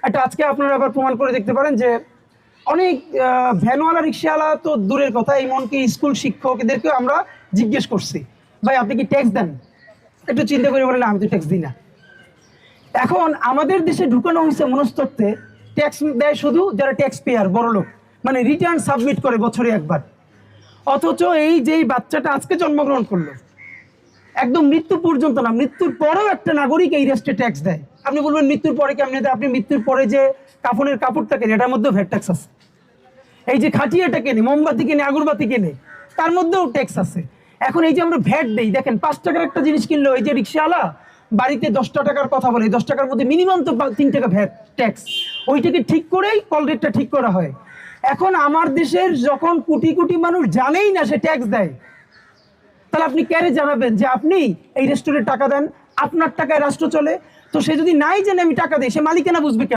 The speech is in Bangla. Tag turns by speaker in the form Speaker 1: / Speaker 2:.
Speaker 1: এটা আজকে আপনারা আবার প্রমাণ করে দেখতে পারেন যে অনেক ভ্যানওয়ালা রিক্সাওয়ালা তো দূরের কথা, এমনকি স্কুল শিক্ষক এদেরকেও আমরা জিজ্ঞেস করছি, ভাই আপনি কি ট্যাক্স দেন? একটু চিন্তা করে বলেন, আমি তো ট্যাক্স দিই না। এখন আমাদের দেশে ঢুকানো হয়েছে মনস্তত্ত্বে ট্যাক্স দেয় শুধু যারা ট্যাক্স পেয়ার, বড় লোক, মানে রিটার্ন সাবমিট করে বছরে একবার। অথচ এই যেই বাচ্চাটা আজকে জন্মগ্রহণ করলো, একদম মৃত্যু পর্যন্ত না, মৃত্যুর পরেও একটা নাগরিক এই রাষ্ট্রে ট্যাক্স দেয়। আপনি বলবেন মৃত্যুর পরে কেমনি দেয়? আপনি মৃত্যুর পরে যে কাফনের কাপড়টা কেনে, এটার মধ্যেও ভ্যাট ট্যাক্স আছে। এই যে খাটিয়াটা কেনে, মোমবাতি কেনে, আগরবাতি কেনে, তার মধ্যেও ট্যাক্স আছে। এখন এই যে আমরা ভ্যাট দেই, দেখেন 5 টাকার একটা জিনিস কিনলো, এই যে রিক্সাওয়ালা বাড়িতে 10টা টাকার কথা বলে, 10 টাকার মধ্যে মিনিমাম তো 3 টাকা ভ্যাট ট্যাক্স, ওইটাকে ঠিক করেই কল রেটটা ঠিক করা হয়। এখন আমার দেশের যখন কোটি কোটি মানুষ জানেই না সে ট্যাক্স দেয়, তাহলে আপনি ক্যারে জানাবেন যে আপনি এই রেস্টুরেন্টে টাকা দেন, আপনার টাকায় রাষ্ট্র চলে? তো সে যদি নাই জানে আমি টাকা দিই, সে মালিকানা বুঝবে কেন?